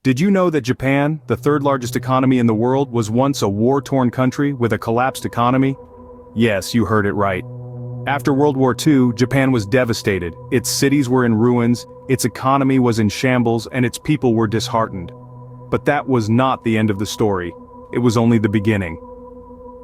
Did you know that Japan, the third largest economy in the world, was once a war-torn country with a collapsed economy? Yes, you heard it right. After World War II, Japan was devastated. Its cities were in ruins, its economy was in shambles, and its people were disheartened. But that was not the end of the story. It was only the beginning.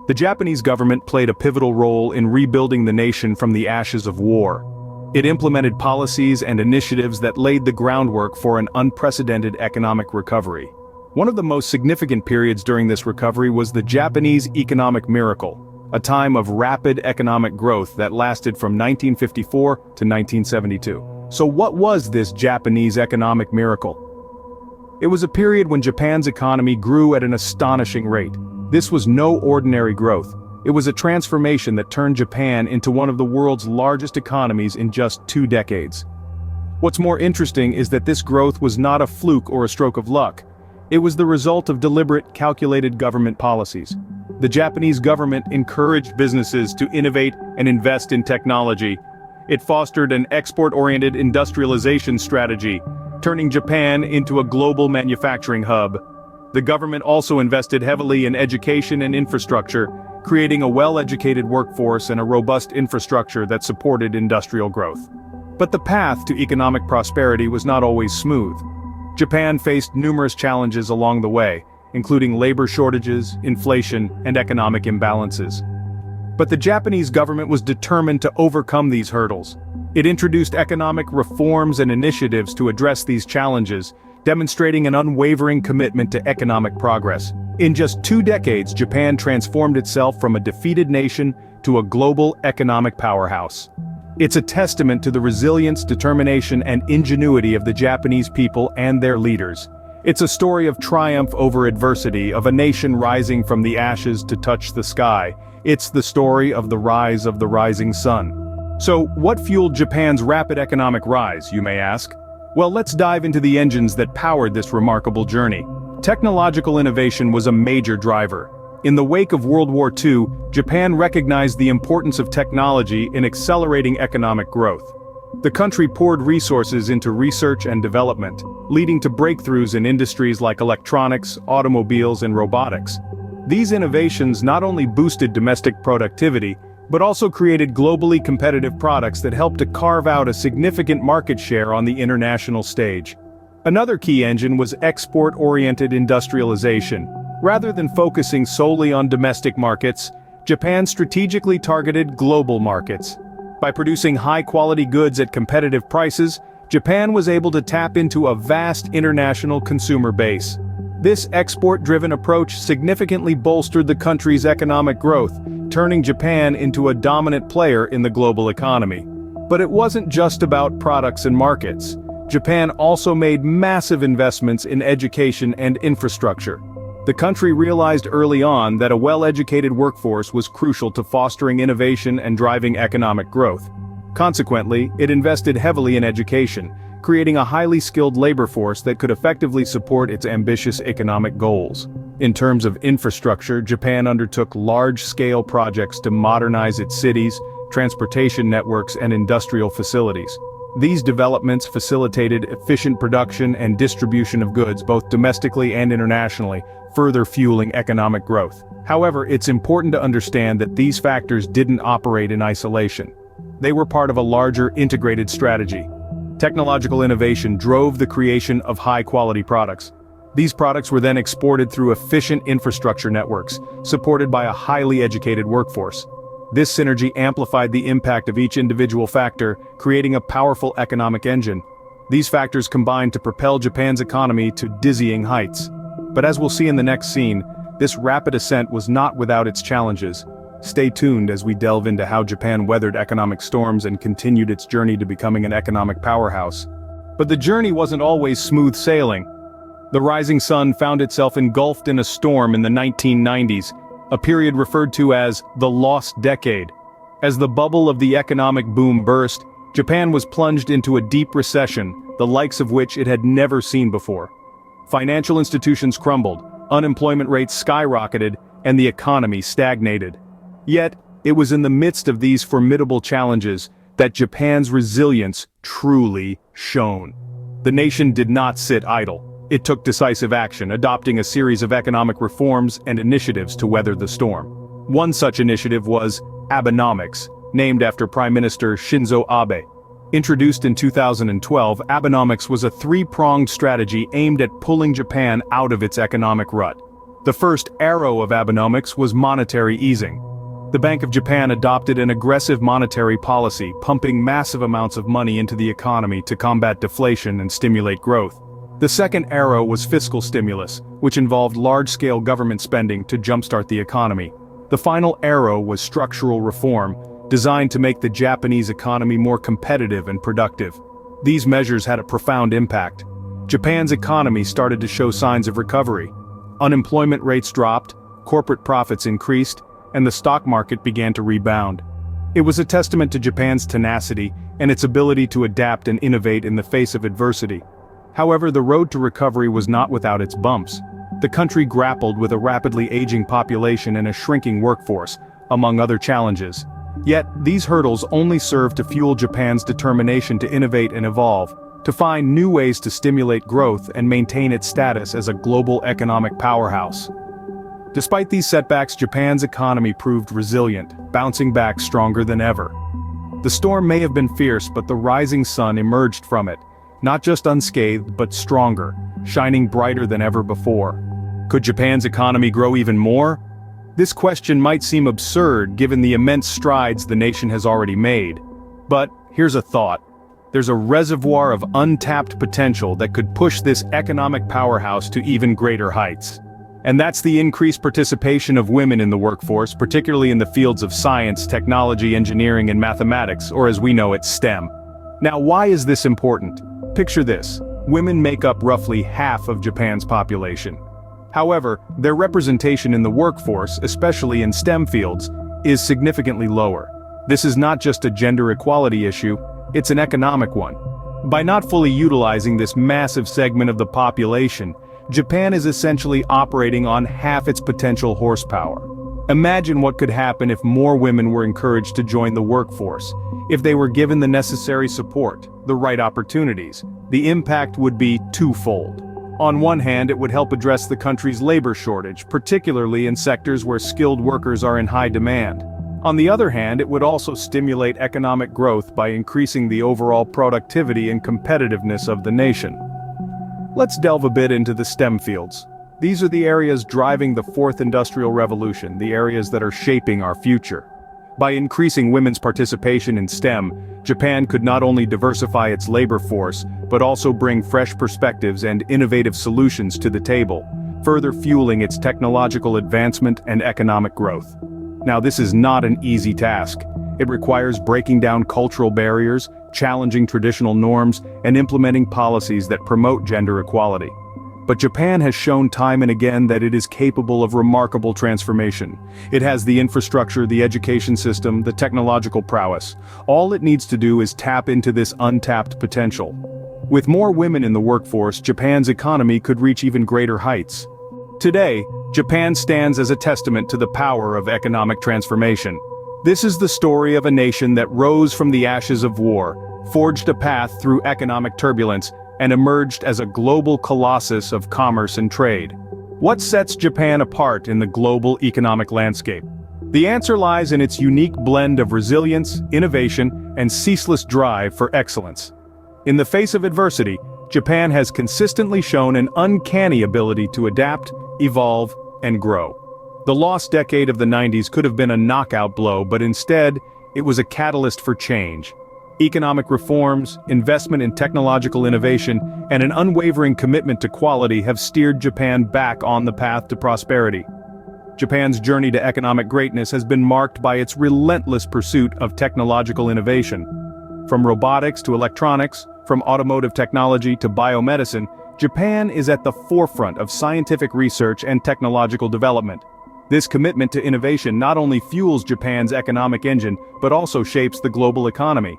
The Japanese government played a pivotal role in rebuilding the nation from the ashes of war. It implemented policies and initiatives that laid the groundwork for an unprecedented economic recovery. One of the most significant periods during this recovery was the Japanese economic miracle, a time of rapid economic growth that lasted from 1954 to 1972. So what was this Japanese economic miracle? It was a period when Japan's economy grew at an astonishing rate. This was no ordinary growth. It was a transformation that turned Japan into one of the world's largest economies in just 2 decades. What's more interesting is that this growth was not a fluke or a stroke of luck. It was the result of deliberate, calculated government policies. The Japanese government encouraged businesses to innovate and invest in technology. It fostered an export-oriented industrialization strategy, turning Japan into a global manufacturing hub. The government also invested heavily in education and infrastructure, creating a well-educated workforce and a robust infrastructure that supported industrial growth. But the path to economic prosperity was not always smooth. Japan faced numerous challenges along the way, including labor shortages, inflation, and economic imbalances. But the Japanese government was determined to overcome these hurdles. It introduced economic reforms and initiatives to address these challenges, demonstrating an unwavering commitment to economic progress. In just 2 decades, Japan transformed itself from a defeated nation to a global economic powerhouse. It's a testament to the resilience, determination, and ingenuity of the Japanese people and their leaders. It's a story of triumph over adversity, of a nation rising from the ashes to touch the sky. It's the story of the rise of the rising sun. So, what fueled Japan's rapid economic rise, you may ask? Well, let's dive into the engines that powered this remarkable journey. Technological innovation was a major driver. In the wake of World War II, Japan recognized the importance of technology in accelerating economic growth. The country poured resources into research and development, leading to breakthroughs in industries like electronics, automobiles, and robotics. These innovations not only boosted domestic productivity, but also created globally competitive products that helped to carve out a significant market share on the international stage. Another key engine was export-oriented industrialization. Rather than focusing solely on domestic markets, Japan strategically targeted global markets. By producing high-quality goods at competitive prices, Japan was able to tap into a vast international consumer base. This export-driven approach significantly bolstered the country's economic growth, turning Japan into a dominant player in the global economy. But it wasn't just about products and markets. Japan also made massive investments in education and infrastructure. The country realized early on that a well-educated workforce was crucial to fostering innovation and driving economic growth. Consequently, it invested heavily in education, creating a highly skilled labor force that could effectively support its ambitious economic goals. In terms of infrastructure, Japan undertook large-scale projects to modernize its cities, transportation networks, and industrial facilities. These developments facilitated efficient production and distribution of goods both domestically and internationally, further fueling economic growth. However, it's important to understand that these factors didn't operate in isolation. They were part of a larger, integrated strategy. Technological innovation drove the creation of high-quality products. These products were then exported through efficient infrastructure networks, supported by a highly educated workforce. This synergy amplified the impact of each individual factor, creating a powerful economic engine. These factors combined to propel Japan's economy to dizzying heights. But as we'll see in the next scene, this rapid ascent was not without its challenges. Stay tuned as we delve into how Japan weathered economic storms and continued its journey to becoming an economic powerhouse. But the journey wasn't always smooth sailing. The rising sun found itself engulfed in a storm in the 1990s, a period referred to as the Lost Decade. As the bubble of the economic boom burst, Japan was plunged into a deep recession, the likes of which it had never seen before. Financial institutions crumbled, unemployment rates skyrocketed, and the economy stagnated. Yet, it was in the midst of these formidable challenges that Japan's resilience truly shone. The nation did not sit idle. It took decisive action, adopting a series of economic reforms and initiatives to weather the storm. One such initiative was Abenomics, named after Prime Minister Shinzo Abe. Introduced in 2012, Abenomics was a three-pronged strategy aimed at pulling Japan out of its economic rut. The first arrow of Abenomics was monetary easing. The Bank of Japan adopted an aggressive monetary policy, pumping massive amounts of money into the economy to combat deflation and stimulate growth. The second arrow was fiscal stimulus, which involved large-scale government spending to jumpstart the economy. The final arrow was structural reform, designed to make the Japanese economy more competitive and productive. These measures had a profound impact. Japan's economy started to show signs of recovery. Unemployment rates dropped, corporate profits increased, and the stock market began to rebound. It was a testament to Japan's tenacity and its ability to adapt and innovate in the face of adversity. However, the road to recovery was not without its bumps. The country grappled with a rapidly aging population and a shrinking workforce, among other challenges. Yet, these hurdles only served to fuel Japan's determination to innovate and evolve, to find new ways to stimulate growth and maintain its status as a global economic powerhouse. Despite these setbacks, Japan's economy proved resilient, bouncing back stronger than ever. The storm may have been fierce, but the rising sun emerged from it, not just unscathed but stronger, shining brighter than ever before. Could Japan's economy grow even more? This question might seem absurd given the immense strides the nation has already made. But here's a thought. There's a reservoir of untapped potential that could push this economic powerhouse to even greater heights. And that's the increased participation of women in the workforce, particularly in the fields of science, technology, engineering, and mathematics, or as we know it, STEM. Now, why is this important? Picture this. Women make up roughly half of Japan's population. However, their representation in the workforce, especially in STEM fields, is significantly lower. This is not just a gender equality issue, it's an economic one. By not fully utilizing this massive segment of the population, Japan is essentially operating on half its potential horsepower. Imagine what could happen if more women were encouraged to join the workforce. If they were given the necessary support, the right opportunities, the impact would be twofold. On one hand, it would help address the country's labor shortage, particularly in sectors where skilled workers are in high demand. On the other hand, it would also stimulate economic growth by increasing the overall productivity and competitiveness of the nation. Let's delve a bit into the STEM fields. These are the areas driving the fourth industrial revolution, the areas that are shaping our future. By increasing women's participation in STEM, Japan could not only diversify its labor force, but also bring fresh perspectives and innovative solutions to the table, further fueling its technological advancement and economic growth. Now, this is not an easy task. It requires breaking down cultural barriers, challenging traditional norms, and implementing policies that promote gender equality. But Japan has shown time and again that it is capable of remarkable transformation. It has the infrastructure, the education system, the technological prowess. All it needs to do is tap into this untapped potential. With more women in the workforce, Japan's economy could reach even greater heights. Today, Japan stands as a testament to the power of economic transformation. This is the story of a nation that rose from the ashes of war, forged a path through economic turbulence, and emerged as a global colossus of commerce and trade. What sets Japan apart in the global economic landscape? The answer lies in its unique blend of resilience, innovation, and ceaseless drive for excellence. In the face of adversity, Japan has consistently shown an uncanny ability to adapt, evolve, and grow. The lost decade of the 90s could have been a knockout blow, but instead, it was a catalyst for change. Economic reforms, investment in technological innovation, and an unwavering commitment to quality have steered Japan back on the path to prosperity. Japan's journey to economic greatness has been marked by its relentless pursuit of technological innovation. From robotics to electronics, from automotive technology to biomedicine, Japan is at the forefront of scientific research and technological development. This commitment to innovation not only fuels Japan's economic engine, but also shapes the global economy.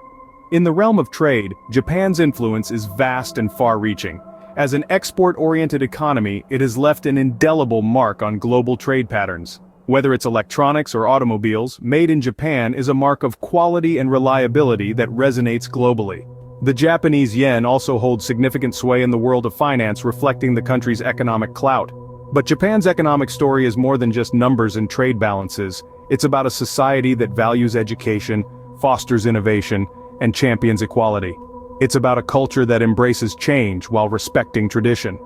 In the realm of trade, Japan's influence is vast and far-reaching. As an export-oriented economy, it has left an indelible mark on global trade patterns. Whether it's electronics or automobiles, made in Japan is a mark of quality and reliability that resonates globally. The Japanese yen also holds significant sway in the world of finance, reflecting the country's economic clout. But Japan's economic story is more than just numbers and trade balances. It's about a society that values education, fosters innovation, and champions equality. It's about a culture that embraces change while respecting tradition.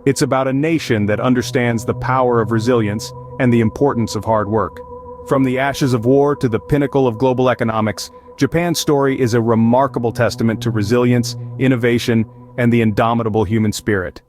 It's about a nation that understands the power of resilience and the importance of hard work. From the ashes of war to the pinnacle of global economics, Japan's story is a remarkable testament to resilience, innovation, and the indomitable human spirit.